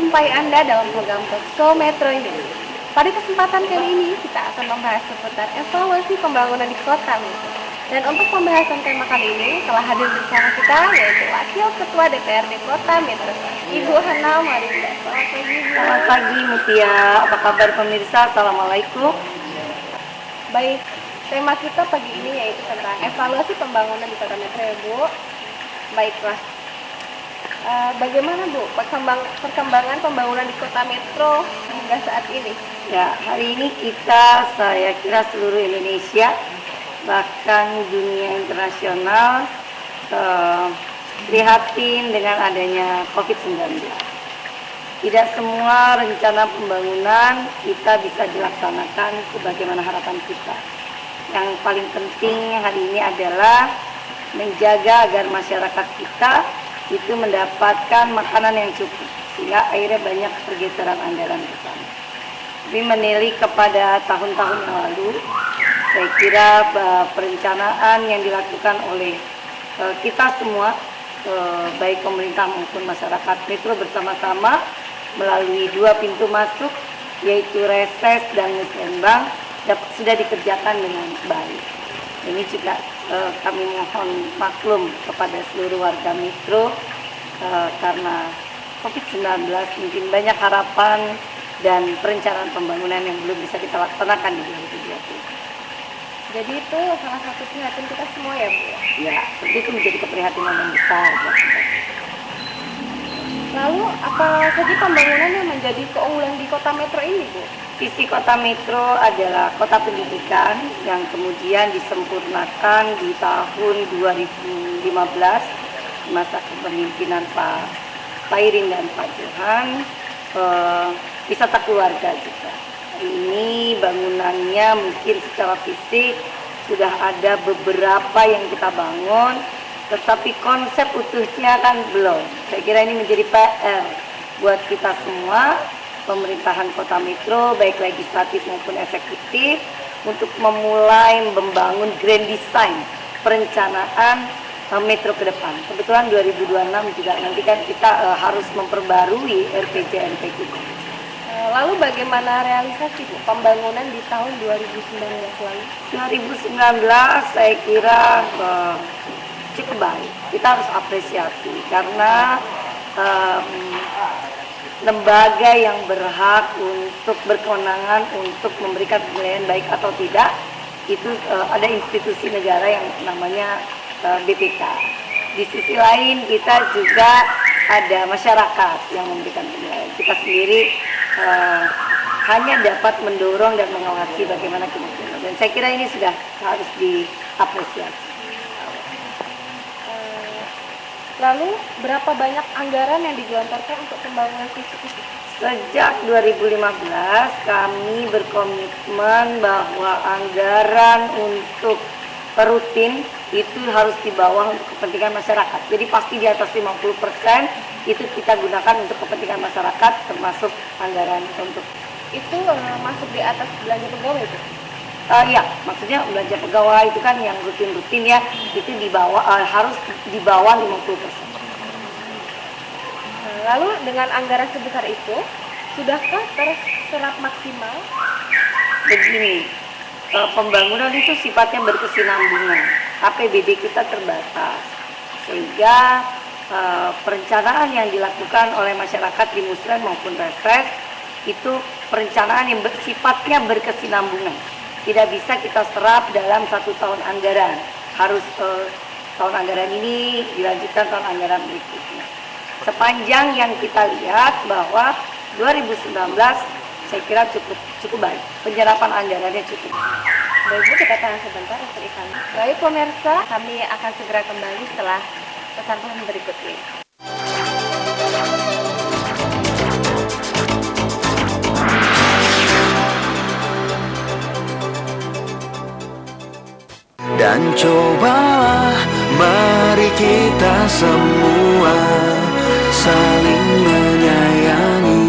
menjumpai Anda dalam program Talkshow Metro Indonesia. Pada kesempatan kali ini, kita akan membahas seputar evaluasi pembangunan di Kota Metro. Dan untuk pembahasan tema kali ini, telah hadir bersama kita, yaitu Wakil Ketua DPRD Kota Metro, Ibu Hana Marinda. Selamat pagi, Bu. Selamat pagi, Mutia. Apa kabar pemirsa? Assalamualaikum. Baik, tema kita pagi ini yaitu tentang evaluasi pembangunan di Kota Metro, ya, Bu. Baiklah. Bagaimana, Bu, perkembangan pembangunan di Kota Metro hingga saat ini? Ya, hari ini saya kira seluruh Indonesia, bahkan dunia internasional, prihatin dengan adanya COVID-19. Tidak semua rencana pembangunan kita bisa dilaksanakan sebagaimana harapan kita. Yang paling penting hari ini adalah menjaga agar masyarakat kita itu mendapatkan makanan yang cukup, sehingga akhirnya banyak pergeseran anggaran ke sana. Tapi menilik kepada tahun-tahun yang lalu, saya kira perencanaan yang dilakukan oleh kita semua, baik pemerintah maupun masyarakat Metro bersama-sama melalui 2 pintu masuk, yaitu reses dan musrembang, sudah dikerjakan dengan baik. Ini juga kami mohon maklum kepada seluruh warga Metro karena COVID-19 mungkin banyak harapan dan perencanaan pembangunan yang belum bisa kita laksanakan di 2020. Jadi itu salah satu perhatian kita semua, ya, Bu? Ya, itu menjadi keprihatinan yang besar. Lalu apa saja pembangunan yang menjadi keunggulan di Kota Metro ini, Bu? Visi Kota Metro adalah kota pendidikan yang kemudian disempurnakan di tahun 2015 masa kepemimpinan Pak Pairin dan Pak Johan. Wisata keluarga juga. Ini bangunannya mungkin secara fisik sudah ada beberapa yang kita bangun, tetapi konsep utuhnya kan belum. Saya kira ini menjadi PR buat kita semua, pemerintahan Kota Metro, baik legislatif maupun eksekutif, untuk memulai membangun grand design perencanaan Metro ke depan. Kebetulan 2026 juga nanti kan kita harus memperbarui RPJMD kita. Lalu bagaimana realisasi, Bu, pembangunan di tahun 2019 lalu? 2019 saya kira cukup baik. Kita harus apresiasi karena lembaga yang berhak untuk berkewenangan untuk memberikan penilaian baik atau tidak itu ada institusi negara yang namanya BPK. Di sisi lain kita juga ada masyarakat yang memberikan penilaian. Kita sendiri hanya dapat mendorong dan mengawasi bagaimana kinerja. Dan saya kira ini sudah harus diapresiasi. Lalu berapa banyak anggaran yang digelontorkan untuk pembangunan fisik itu? Sejak 2015 kami berkomitmen bahwa anggaran untuk rutin itu harus di bawah untuk kepentingan masyarakat. Jadi pasti di atas 50% itu kita gunakan untuk kepentingan masyarakat, termasuk anggaran untuk itu masuk di atas belanja pegawai, Bu? Ya, maksudnya belanja pegawai itu kan yang rutin-rutin ya, itu di bawah harus di bawah 50%. Lalu dengan anggaran sebesar itu, sudahkah terserap maksimal? Begini, pembangunan itu sifatnya berkesinambungan. APBD kita terbatas, sehingga perencanaan yang dilakukan oleh masyarakat di musrem maupun reses itu perencanaan yang sifatnya berkesinambungan. Tidak bisa kita serap dalam 1 tahun anggaran. Harus tahun anggaran ini dilanjutkan tahun anggaran berikutnya. Sepanjang yang kita lihat bahwa 2019 saya kira cukup baik. Penyerapan anggarannya cukup. Baik, Bu, kita tahan sebentar untuk iklan. Baik pemirsa, kami akan segera kembali setelah pesan-pesan berikut ini. Dan cobalah mari kita semua saling menyayangi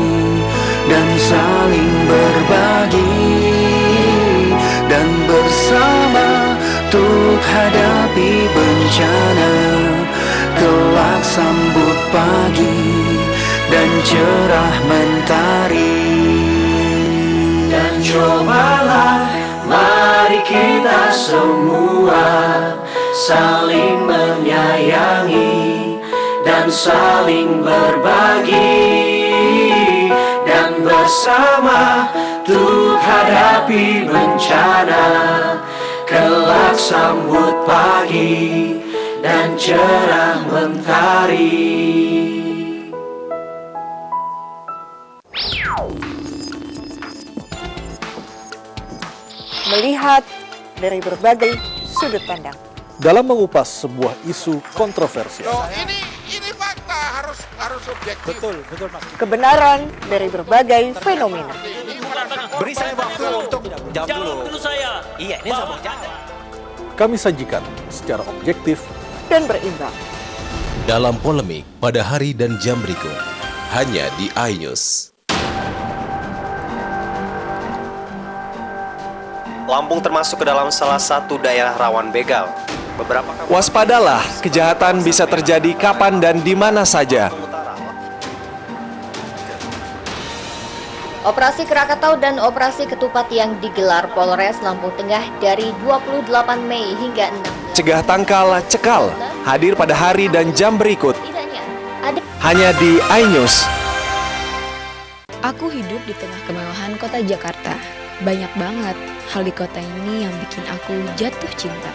dan saling berbagi, dan bersama untuk hadapi bencana kelak sambut pagi. dan cerah mentari. Dan cobalah, mari kita semua saling menyayangi dan saling berbagi, dan bersama untuk hadapi bencana, kelak sambut pagi dan cerah mentari. Melihat dari berbagai sudut pandang. Dalam mengupas sebuah isu kontroversial. Ini fakta, harus objektif. Betul Mas. Kebenaran dari berbagai fenomena. Beri saya waktu untuk jawab dulu saya. Iya, ini sama jawab. Kami sajikan secara objektif Dan berimbang. Dalam polemik pada hari dan jam berikut, hanya di iNews. Lampung termasuk ke dalam salah satu daerah rawan begal. Waspadalah, kejahatan bisa terjadi kapan dan di mana saja. Operasi Krakatau dan Operasi Ketupat yang digelar Polres Lampung Tengah dari 28 Mei hingga 6. Cegah tangkal, cekal, hadir pada hari dan jam berikut. Hanya di iNews. Aku hidup di tengah kemewahan kota Jakarta. Banyak banget hal di kota ini yang bikin aku jatuh cinta.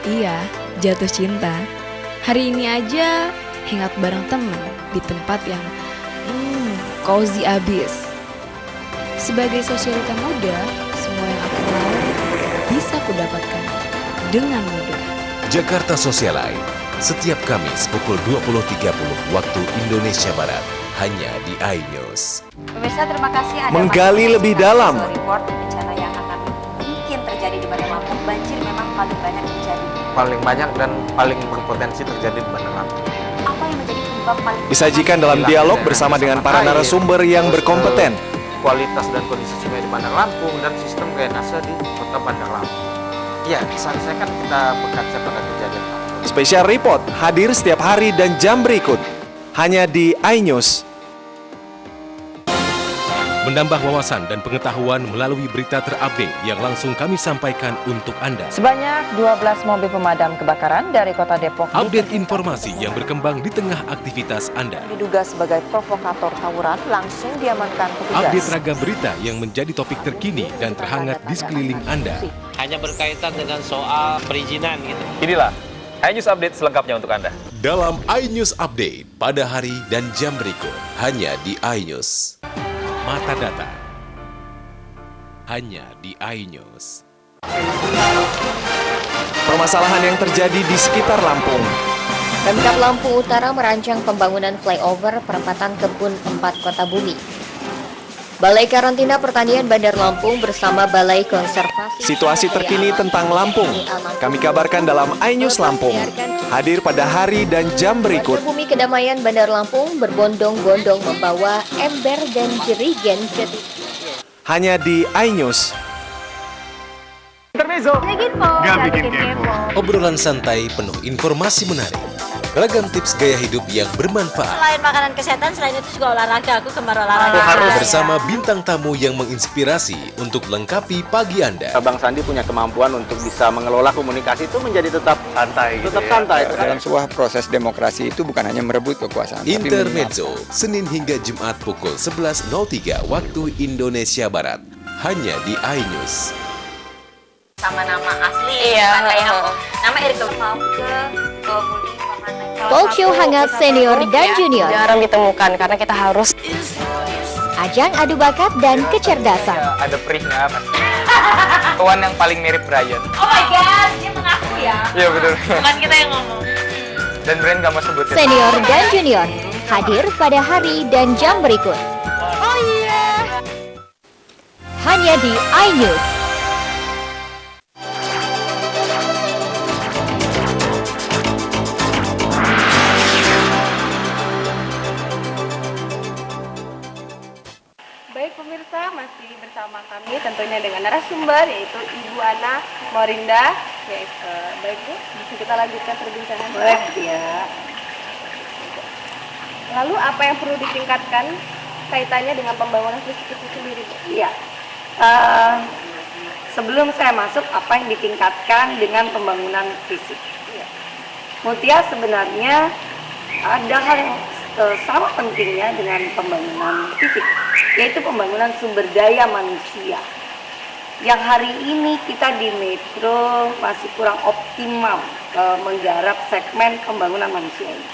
Iya, jatuh cinta. Hari ini aja hangout bareng teman di tempat yang cozy abis. Sebagai sosialita muda, semua yang aku mau bisa kudapatkan dengan mudah. Jakarta Socialite, setiap Kamis pukul 20.30 waktu Indonesia Barat, hanya di iNews. Pemirsa, terima kasih Anda Menggali masih lebih menyaksikan dalam. Visual Report bencana yang akan mungkin terjadi di Bandar Lampung. Banjir memang paling banyak terjadi. Paling banyak dan paling berpotensi terjadi di Bandar Lampung. Apa yang menjadi penyebab paling Disajikan dalam dialog bersama dengan para narasumber yang berkompeten. Kualitas dan kondisi sungai di Bandar Lampung dan sistem drainase di kota Bandar Lampung. Ya, selesaikan kita berkaca pada kejadian. Special Report hadir setiap hari dan jam berikut. Hanya di iNews. Menambah wawasan dan pengetahuan melalui berita terupdate yang langsung kami sampaikan untuk Anda. Sebanyak 12 mobil pemadam kebakaran dari kota Depok Update informasi yang berkembang di tengah aktivitas Anda. diduga sebagai provokator tawuran langsung diamankan petugas. Update ragam berita yang menjadi topik terkini dan terhangat di sekeliling Anda. Hanya berkaitan dengan soal perizinan gitu. Inilah iNews Update selengkapnya untuk Anda. Dalam iNews Update pada hari dan jam berikut, hanya di iNews. Mata Data, hanya di iNews. Permasalahan yang terjadi di sekitar Lampung. Pemkab Lampung Utara merancang pembangunan flyover perempatan Kebun 4 Kota Bumi. Balai Karantina Pertanian Bandar Lampung bersama Balai Konservasi Situasi terkini tentang Lampung kami kabarkan dalam iNews Lampung. Hadir pada hari dan jam berikut. Bumi Kedamaian Bandar Lampung berbondong-bondong membawa ember dan jerigen ke Hanya di iNews. Intermezzo. Gak bikin kepo. Obrolan santai penuh informasi menarik. Beragam tips gaya hidup yang bermanfaat. Selain makanan kesehatan, selain itu juga olahraga. Aku gemar olahraga. Bersama bintang tamu yang menginspirasi untuk lengkapi pagi Anda. Bang Sandi punya kemampuan untuk bisa mengelola komunikasi itu menjadi tetap santai. Tetap santai. Dalam sebuah proses demokrasi itu bukan hanya merebut kekuasaan. Intermezzo, Senin hingga Jumat pukul 11.03 waktu Indonesia Barat. Hanya di iNews. Sama nama asli. Iya. Kayak aku. Nama Erika Fauke, Muli. Talk show hangat senior dan junior. Jarang ditemukan karena kita harus Ajang adu bakat dan kecerdasan. Ada perihnya Mas. Kawan yang paling mirip Brian. Oh my god, dia mengaku ya. Iya betul. Bukan kita yang ngomong. Dan Brian gak mau sebutin. Senior dan junior hadir pada hari dan jam berikut. Oh iya. Hanya di iNews. Baik pemirsa, masih bersama kami tentunya dengan narasumber yaitu Ibu Ana Morinda. Baik Bu, bisa kita lanjutkan perbincangan. Boleh ya. Lalu apa yang perlu ditingkatkan kaitannya dengan pembangunan fisik itu sendiri, Bu? Iya. Sebelum saya masuk, apa yang ditingkatkan dengan pembangunan fisik? Mutia, sebenarnya ada hal yang sama pentingnya dengan pembangunan fisik, yaitu pembangunan sumber daya manusia. Yang hari ini kita di Metro masih kurang optimal menggarap segmen pembangunan manusia ini.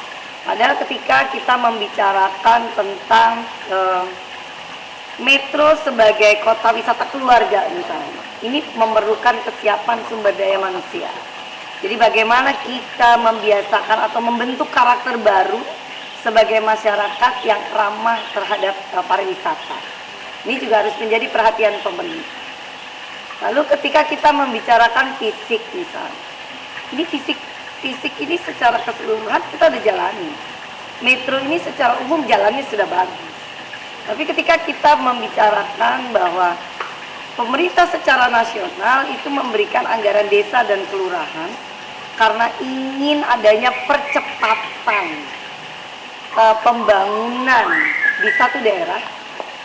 Padahal ketika kita membicarakan tentang Metro sebagai kota wisata keluarga misalnya, ini memerlukan kesiapan sumber daya manusia. Jadi bagaimana kita membiasakan atau membentuk karakter baru sebagai masyarakat yang ramah terhadap pariwisata. Ini juga harus menjadi perhatian pemerintah. Lalu ketika kita membicarakan fisik misalnya, ini fisik ini secara keseluruhan kita udah jalani. Metro ini secara umum jalannya sudah bagus. Tapi ketika kita membicarakan bahwa pemerintah secara nasional itu memberikan anggaran desa dan kelurahan karena ingin adanya percepatan pembangunan di satu daerah,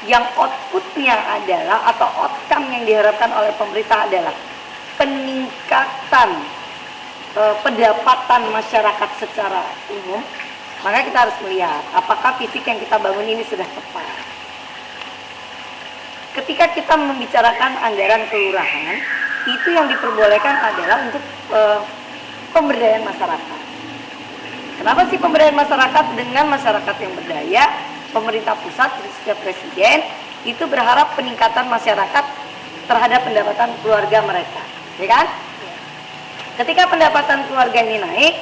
yang outputnya adalah atau outcome yang diharapkan oleh pemerintah adalah peningkatan pendapatan masyarakat secara umum. Maka kita harus melihat apakah fisik yang kita bangun ini sudah tepat. Ketika kita membicarakan anggaran kelurahan, itu yang diperbolehkan adalah untuk pemberdayaan masyarakat. Kenapa sih pemberdayaan masyarakat? Dengan masyarakat yang berdaya, pemerintah pusat, setiap presiden itu berharap peningkatan masyarakat terhadap pendapatan keluarga mereka, ya kan? Ketika pendapatan keluarga ini naik,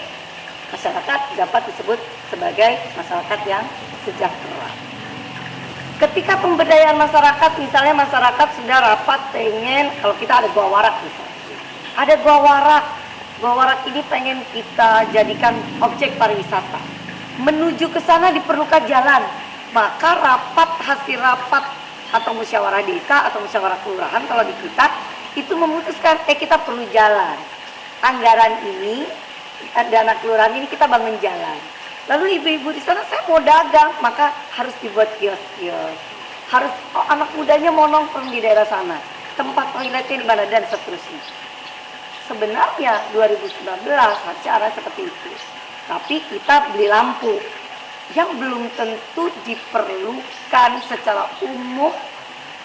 masyarakat dapat disebut sebagai masyarakat yang sejahtera. Ketika pemberdayaan masyarakat, misalnya masyarakat sudah rapat pengen, kalau kita ada gua warak misalnya, ada gua warak ini pengen kita jadikan objek pariwisata. Menuju ke sana diperlukan jalan, maka hasil rapat atau musyawarah desa atau musyawarah kelurahan kalau di kita itu memutuskan kita perlu jalan. Anggaran ini, dana kelurahan ini kita bangun jalan. Lalu ibu-ibu di sana, saya mau dagang, maka harus dibuat kios-kios. Harus anak mudanya mau nongkrong di daerah sana, tempat toiletnya di mana dan seterusnya. Sebenarnya 2019 cara seperti itu, tapi kita beli lampu yang belum tentu diperlukan secara umum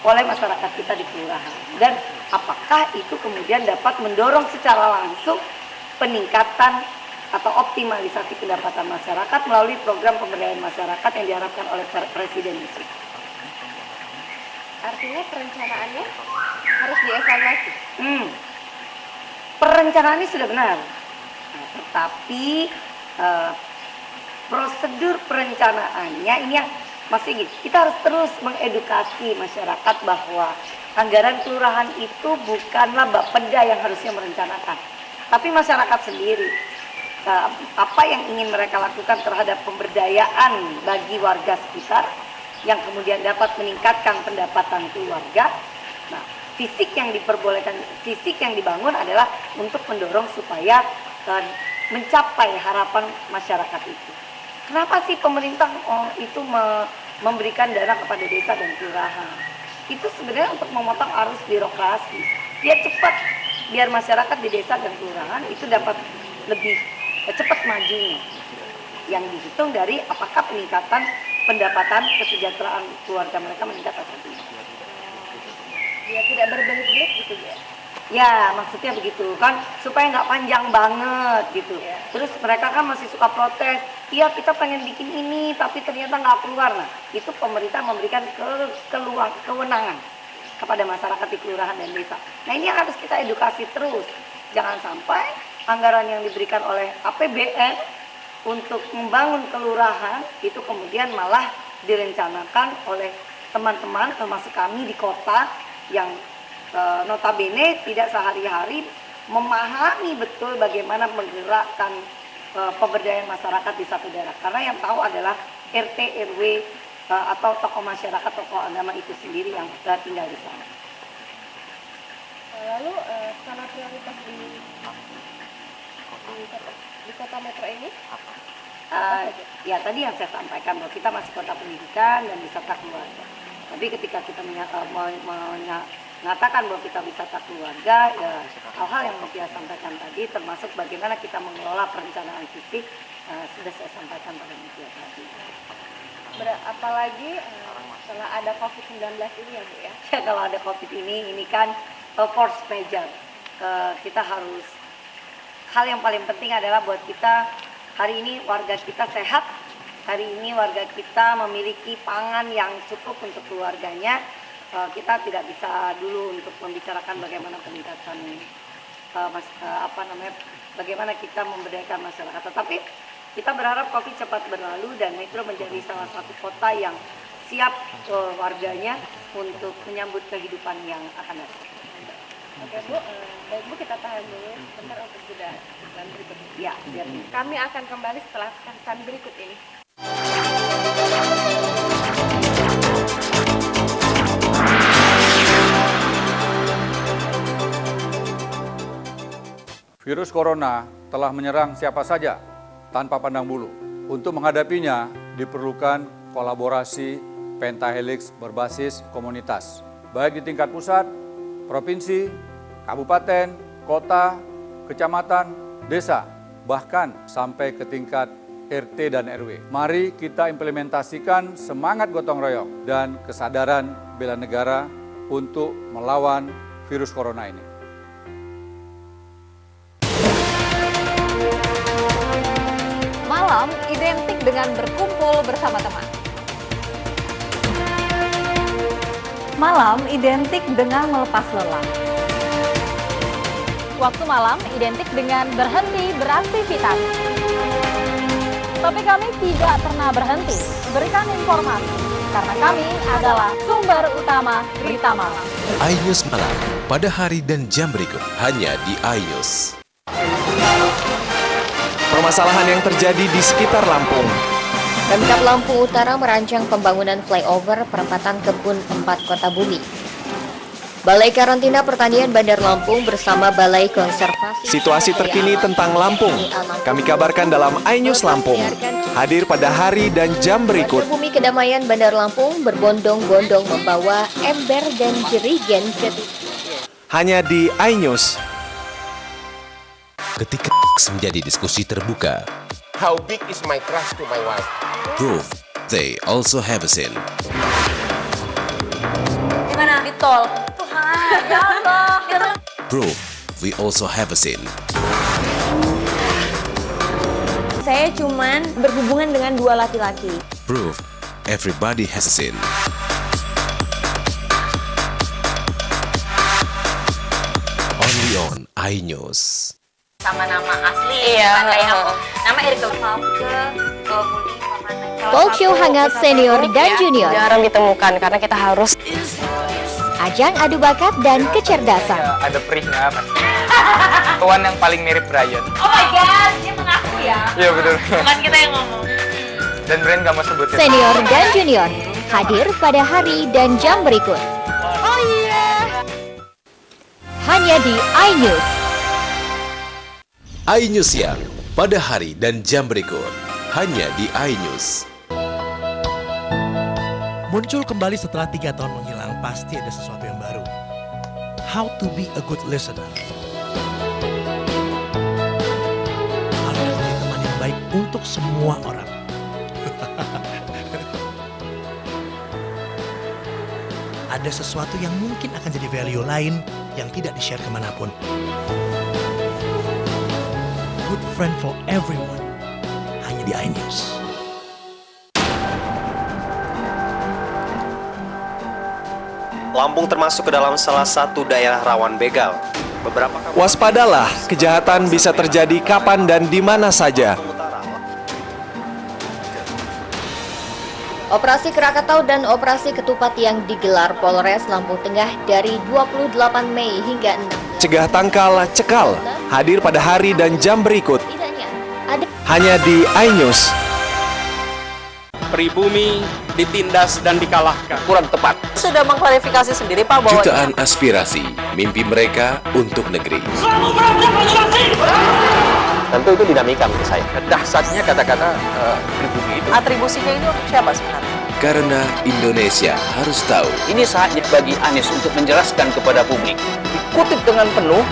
oleh masyarakat kita di kelurahan. Dan apakah itu kemudian dapat mendorong secara langsung peningkatan atau optimalisasi pendapatan masyarakat melalui program pemberdayaan masyarakat yang diharapkan oleh Presiden itu. Artinya perencanaannya harus dievaluasi. Perencanaan ini sudah benar, tetapi prosedur perencanaannya ini yang masih kita harus terus mengedukasi masyarakat bahwa anggaran kelurahan itu bukanlah Bapeda yang harusnya merencanakan, tapi masyarakat sendiri. Apa yang ingin mereka lakukan terhadap pemberdayaan bagi warga sekitar yang kemudian dapat meningkatkan pendapatan keluarga. Nah, fisik yang diperbolehkan, fisik yang dibangun adalah untuk mendorong supaya mencapai harapan masyarakat itu. Kenapa sih pemerintah itu memberikan dana kepada desa dan kelurahan? Itu sebenarnya untuk memotong arus birokrasi. Biar cepat, biar masyarakat di desa dan kelurahan itu dapat lebih cepat majunya. Yang dihitung dari apakah peningkatan pendapatan kesejahteraan keluarga mereka meningkat atau tidak. Ya tidak berbelit-belit gitu ya. Ya maksudnya begitu kan, supaya nggak panjang banget gitu. Terus mereka kan masih suka protes, iya kita pengen bikin ini tapi ternyata nggak keluar. Nah itu pemerintah memberikan kewenangan kepada masyarakat di kelurahan dan desa. Nah ini yang harus kita edukasi terus. Jangan sampai anggaran yang diberikan oleh APBN untuk membangun kelurahan itu kemudian malah direncanakan oleh teman-teman termasuk kami di kota yang notabene tidak sehari-hari memahami betul bagaimana menggerakkan pemberdayaan masyarakat di satu daerah. Karena yang tahu adalah RT, RW atau tokoh masyarakat, tokoh agama itu sendiri yang tinggal di sana. Lalu skala prioritas di kota Metro ini Ya tadi yang saya sampaikan bahwa kita masih kota pendidikan dan wisata keluarga. Tapi ketika kita mengatakan bahwa kita wisata keluarga, ya hal-hal yang saya sampaikan tadi termasuk bagaimana kita mengelola perencanaan fisik sudah saya sampaikan pada media tadi. Apalagi setelah ada COVID-19 ini ya Bu ya? Ya kalau ada COVID ini kan force major. Kita harus, hal yang paling penting adalah buat kita hari ini warga kita sehat, hari ini warga kita memiliki pangan yang cukup untuk keluarganya. Kita tidak bisa dulu untuk membicarakan bagaimana peningkatan bagaimana kita memberdayakan masyarakat. Tetapi kita berharap COVID cepat berlalu dan Metro menjadi salah satu kota yang siap warganya untuk menyambut kehidupan yang akan datang. Oke Bu, baik Bu, kita tahan dulu sebentar untuk jeda iklan berikut ini. Ya, biar kami akan kembali setelah pesan berikut ini. Virus corona telah menyerang siapa saja tanpa pandang bulu. Untuk menghadapinya diperlukan kolaborasi pentahelix berbasis komunitas, baik di tingkat pusat, provinsi, kabupaten, kota, kecamatan, desa, bahkan sampai ke tingkat RT dan RW. Mari kita implementasikan semangat gotong royong dan kesadaran bela negara untuk melawan virus corona ini. Malam identik dengan berkumpul bersama teman. Malam identik dengan melepas lelah. Waktu malam identik dengan berhenti beraktivitas. Tapi kami tidak pernah berhenti berikan informasi karena kami adalah sumber utama berita malam. iNews Malam pada hari dan jam berikut hanya di iNews. Permasalahan yang terjadi di sekitar Lampung. Pemkab Lampung Utara merancang pembangunan flyover perempatan Kebun 4 Kota Bumi. Balai Karantina Pertanian Bandar Lampung bersama Balai Konservasi Situasi terkini tentang Lampung kami kabarkan dalam iNews Lampung. Hadir pada hari dan jam berikut. Bumi Kedamaian Bandar Lampung berbondong-bondong membawa ember dan jerigen ke hanya di iNews. Ketika menjadi diskusi terbuka. How big is my crush to my wife? Proof they also have a sin. Gimana? Di tol. Tuhan, ya Allah. Proof we also have a sin. Saya cuman berhubungan dengan 2 laki-laki. Proof everybody has a sin. Only on iNews. Sama nama asli, kayak aku. Nama Erika Fauke, Muli, Talk show hangat senior dan junior. Jarang ditemukan karena kita harus ajang adu bakat dan kecerdasan. Ya, ada perihnya pasti. Tuan yang paling mirip Brian. Oh my god, dia mengaku ya. Iya betul. Bukan kita yang ngomong. Dan Brian gak mau sebutin. Senior dan junior hadir pada hari dan jam berikut. Oh iya. Hanya di iNews. iNews Siang pada hari dan jam berikut hanya di iNews. Muncul kembali setelah 3 tahun menghilang, pasti ada sesuatu yang baru. How to be a good listener. Kalau menjadi teman yang baik untuk semua orang. Ada sesuatu yang mungkin akan jadi value lain yang tidak di-share kemanapun. Good friend for everyone. Hanya di iNews. Lampung termasuk ke dalam salah satu daerah rawan begal. Waspadalah, kejahatan bisa terjadi kapan dan di mana saja. Operasi Krakatau dan Operasi Ketupat yang digelar Polres Lampung Tengah dari 28 Mei hingga 6. Cegah tangkal, cekal, hadir pada hari dan jam berikut. Hanya di iNews. Pribumi ditindas dan dikalahkan. Kurang tepat. Sudah mengklarifikasi sendiri Pak bahwa Jutaan aspirasi, mimpi mereka untuk negeri. Tentu itu dinamika menurut saya. Dahsyatnya kata-kata pribumi itu. Atribusinya ini untuk siapa sebenarnya? Karena Indonesia harus tahu. Ini saatnya bagi Anies untuk menjelaskan kepada publik. Kutip dengan penuh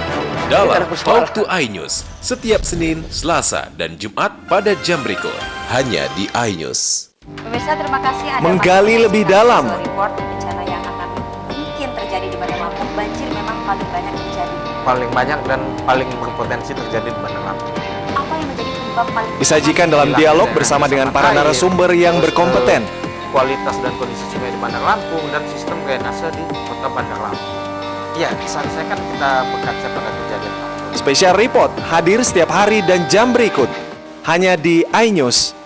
Dalam Talk to iNews setiap Senin, Selasa, dan Jumat pada jam berikut hanya di iNews. Pemirsa, terima kasih Anda Menggali masih lebih menyaksikan dalam. Visual Report bencana yang akan mungkin terjadi di Bandar Lampung. Banjir memang paling banyak terjadi. paling banyak dan paling berpotensi terjadi di Bandar Lampung. Apa yang menjadi penyebab paling Disajikan dalam dialog bersama dengan para narasumber yang berkompeten. Kualitas dan kondisi sungai di Bandar Lampung dan sistem drainase di Kota Bandar Lampung. Ya, saya kan kita berkaca pada kejadian. Special Report hadir setiap hari dan jam berikut hanya di iNews.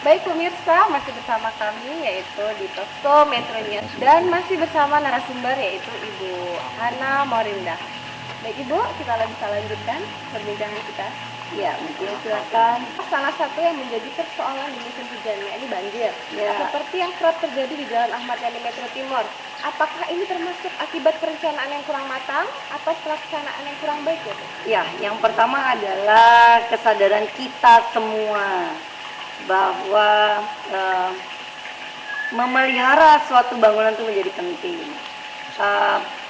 Baik pemirsa, masih bersama kami yaitu di Talkshow Metro News dan masih bersama narasumber yaitu Ibu Hana Morinda. Baik Ibu, kita bisa lanjutkan perbincangan kita. Ya, mungkin silakan. Salah satu yang menjadi persoalan di musim hujan ini banjir. Ya. Seperti yang kerap terjadi di Jalan Ahmad Yani Metro Timur. Apakah ini termasuk akibat perencanaan yang kurang matang atau pelaksanaan yang kurang baik ya, Bu? Ya, yang pertama adalah kesadaran kita semua bahwa memelihara suatu bangunan itu menjadi penting.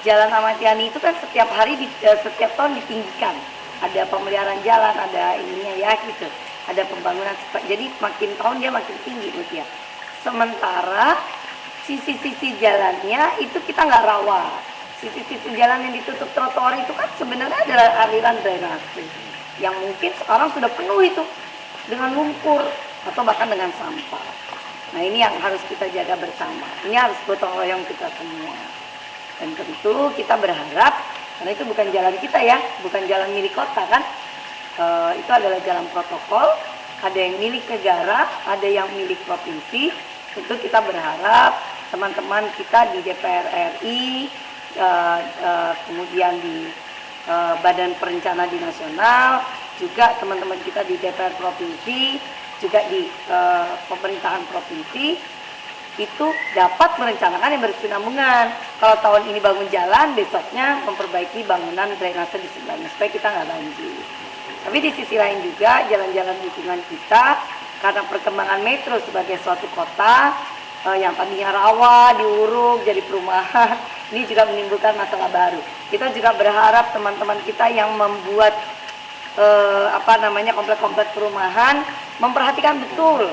Jalan Ahmad Yani itu kan setiap hari, setiap tahun ditinggikan. Ada pemeliharaan jalan, ada ininya ya gitu. Ada pembangunan, jadi makin tahun dia makin tinggi Bu ya. Sementara sisi-sisi jalannya itu kita nggak rawat. Sisi-sisi jalan yang ditutup trotoar itu kan sebenarnya adalah aliran drainase yang mungkin sekarang sudah penuh itu dengan lumpur atau bahkan dengan sampah. Nah ini yang harus kita jaga bersama. Ini harus gotong royong kita semua. Dan tentu kita berharap, karena itu bukan jalan kita ya, bukan jalan milik kota kan. Itu adalah jalan protokol, ada yang milik negara, ada yang milik provinsi. Tentu kita berharap teman-teman kita di DPR RI, kemudian di Badan Perencana di Nasional, juga teman-teman kita di DPR Provinsi, juga di pemerintahan provinsi, itu dapat merencanakan yang berkesinambungan. Kalau tahun ini bangun jalan, besoknya memperbaiki bangunan drainase di sebelahnya supaya kita nggak banjir. Tapi di sisi lain juga jalan-jalan lingkungan kita, karena perkembangan metro sebagai suatu kota yang tadinya rawa diuruk jadi perumahan, ini juga menimbulkan masalah baru. Kita juga berharap teman-teman kita yang membuat komplek-komplek perumahan memperhatikan betul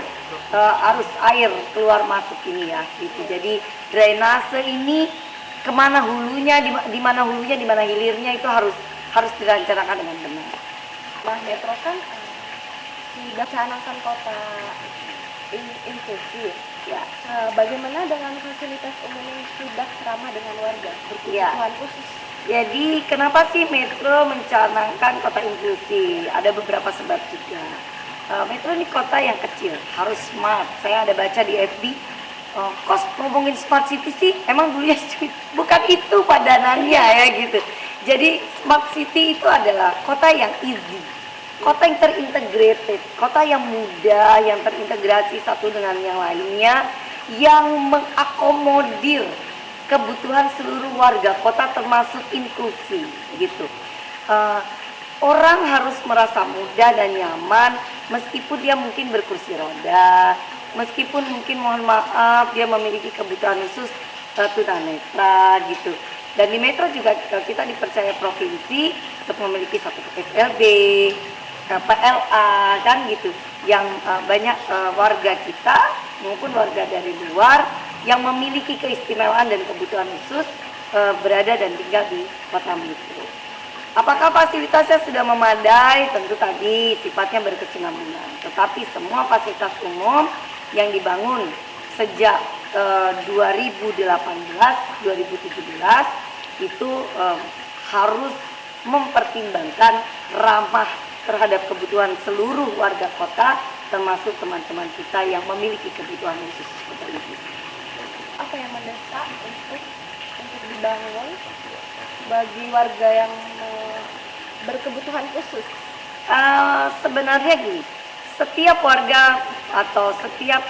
arus air keluar masuk ini ya gitu. Jadi drainase ini kemana hulunya, di mana hulunya, di mana hilirnya itu harus direncanakan dengan benar. Nah, Metro kan sudah canangkan kota inklusif. Ya. Bagaimana dengan fasilitas umum yang sudah ramah dengan warga berkebutuhan khusus? Jadi kenapa sih Metro mencanangkan kota inklusi? Ada beberapa sebab juga. Metro ini kota yang kecil, harus smart. Saya ada baca di FB, kos ngomongin smart city sih, emang dulunya bukan itu padanannya ya gitu. Jadi smart city itu adalah kota yang easy, kota yang terintegrated, kota yang mudah, yang terintegrasi satu dengan yang lainnya, yang mengakomodir kebutuhan seluruh warga kota termasuk inklusi gitu. Orang harus merasa mudah dan nyaman meskipun dia mungkin berkursi roda, meskipun mungkin mohon maaf dia memiliki kebutuhan khusus tunanetra gitu. Dan di Metro juga kita dipercaya provinsi untuk memiliki satu SLB, PLA kan gitu, yang banyak warga kita maupun warga dari luar yang memiliki keistimewaan dan kebutuhan khusus berada dan tinggal di kota Metro. Apakah fasilitasnya sudah memadai? Tentu tadi sifatnya berkesinambungan. Tetapi semua fasilitas umum yang dibangun sejak 2018-2017 itu harus mempertimbangkan ramah terhadap kebutuhan seluruh warga kota, termasuk teman-teman kita yang memiliki kebutuhan khusus seperti itu. Apa yang mendesak untuk dibangun bagi warga yang berkebutuhan khusus? Sebenarnya gini, setiap warga atau setiap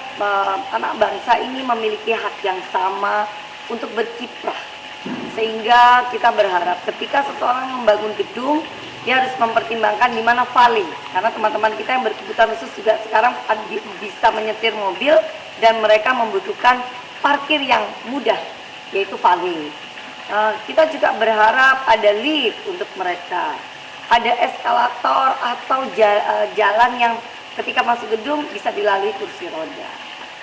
anak bangsa ini memiliki hak yang sama untuk berkiprah. Sehingga kita berharap ketika seseorang membangun gedung, dia harus mempertimbangkan di mana valet. Karena teman-teman kita yang berkebutuhan khusus juga sekarang bisa menyetir mobil dan mereka membutuhkan parkir yang mudah, yaitu valet. Kita juga berharap ada lift untuk mereka, ada eskalator atau jalan yang ketika masuk gedung bisa dilalui kursi roda.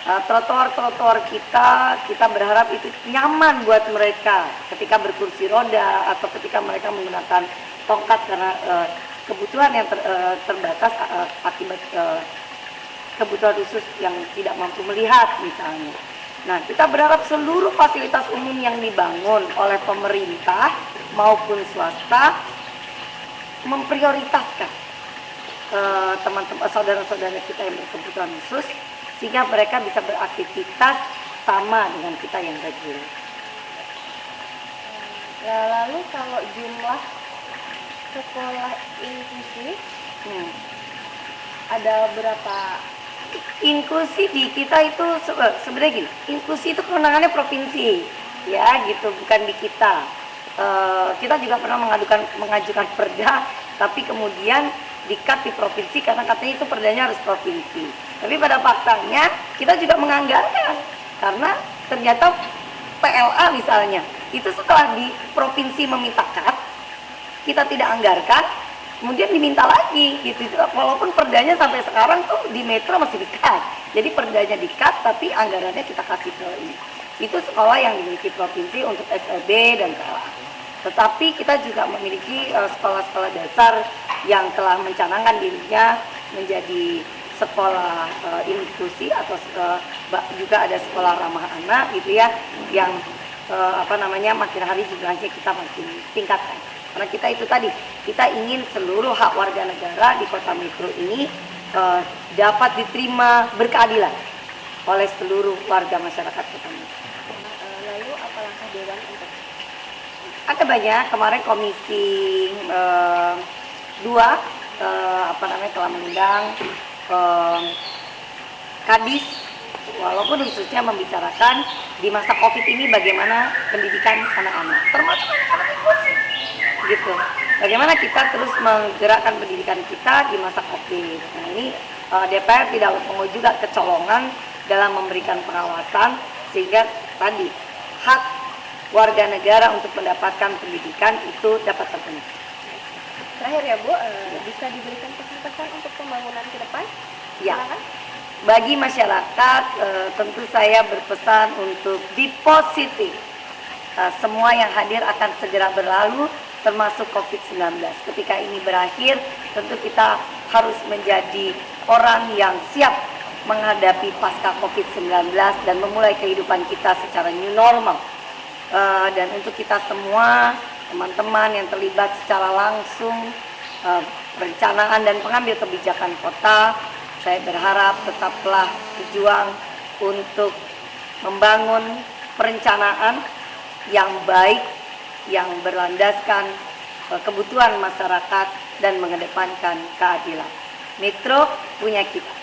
Trotoar-trotoar kita berharap itu nyaman buat mereka ketika berkursi roda atau ketika mereka menggunakan tongkat karena kebutuhan yang terbatas akibat kebutuhan khusus yang tidak mampu melihat misalnya. Nah, kita berharap seluruh fasilitas umum yang dibangun oleh pemerintah maupun swasta memprioritaskan teman-teman saudara-saudara kita yang berkebutuhan khusus sehingga mereka bisa beraktivitas sama dengan kita yang reguler. Lalu kalau jumlah sekolah inklusif ada berapa? Inklusi di kita itu sebenarnya gini, inklusi itu kewenangannya provinsi, ya gitu, bukan di kita. Kita juga pernah mengajukan perda, tapi kemudian di-cut di provinsi karena katanya itu perdanya harus provinsi. Tapi pada faktanya kita juga menganggarkan karena ternyata PLA misalnya itu setelah di provinsi meminta cut, kita tidak anggarkan, kemudian diminta lagi gitu. Walaupun perdanya sampai sekarang tuh di metro masih di-cut. Jadi perdanya di-cut tapi anggarannya kita kasih ke ini. Itu sekolah yang dimiliki provinsi untuk SLB dan PLA. Tetapi kita juga memiliki sekolah-sekolah dasar yang telah mencanangkan dirinya menjadi sekolah inklusi atau juga ada sekolah ramah anak gitu ya, yang makin hari jumlahnya kita makin tingkatkan. Karena kita itu tadi, kita ingin seluruh hak warga negara di Kota Metro ini dapat diterima berkeadilan oleh seluruh warga masyarakat Kota Metro. Lalu apa langkah Dewan untuk? Ada banyak, kemarin Komisi 2 telah mengundang Kadis, walaupun khususnya membicarakan di masa COVID ini bagaimana pendidikan anak-anak, termasuk anak-anak inklusif, gitu. Bagaimana kita terus menggerakkan pendidikan kita di masa COVID. Nah ini DPR tidak mau juga kecolongan dalam memberikan pengawasan sehingga tadi hak warga negara untuk mendapatkan pendidikan itu dapat terpenuhi. Terakhir ya Bu, bisa diberikan pesan-pesan untuk pembangunan ke depan? Ya, bagi masyarakat tentu saya berpesan untuk be positif. Semua yang hadir akan segera berlalu, termasuk COVID-19. Ketika ini berakhir, tentu kita harus menjadi orang yang siap menghadapi pasca COVID-19 dan memulai kehidupan kita secara new normal. Dan untuk kita semua, teman-teman yang terlibat secara langsung perencanaan dan pengambil kebijakan kota, saya berharap tetaplah berjuang untuk membangun perencanaan yang baik, yang berlandaskan kebutuhan masyarakat dan mengedepankan keadilan. Metro punya kita.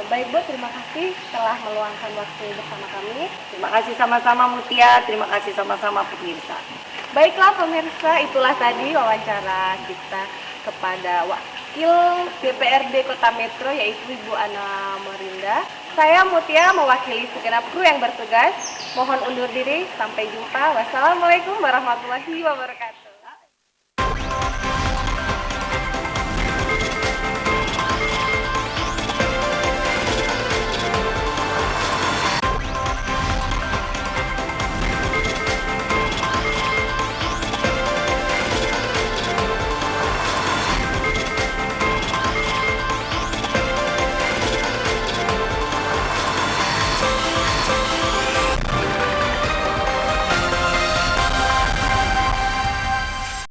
Baik Bu, terima kasih telah meluangkan waktu bersama kami. Terima kasih sama-sama Mutia, terima kasih sama-sama pemirsa. Baiklah pemirsa, itulah tadi wawancara kita kepada Wakil DPRD Kota Metro yaitu Ibu Ana Morinda. Saya Mutia mewakili segenap kru yang bertugas. Mohon undur diri, sampai jumpa. Wassalamualaikum warahmatullahi wabarakatuh.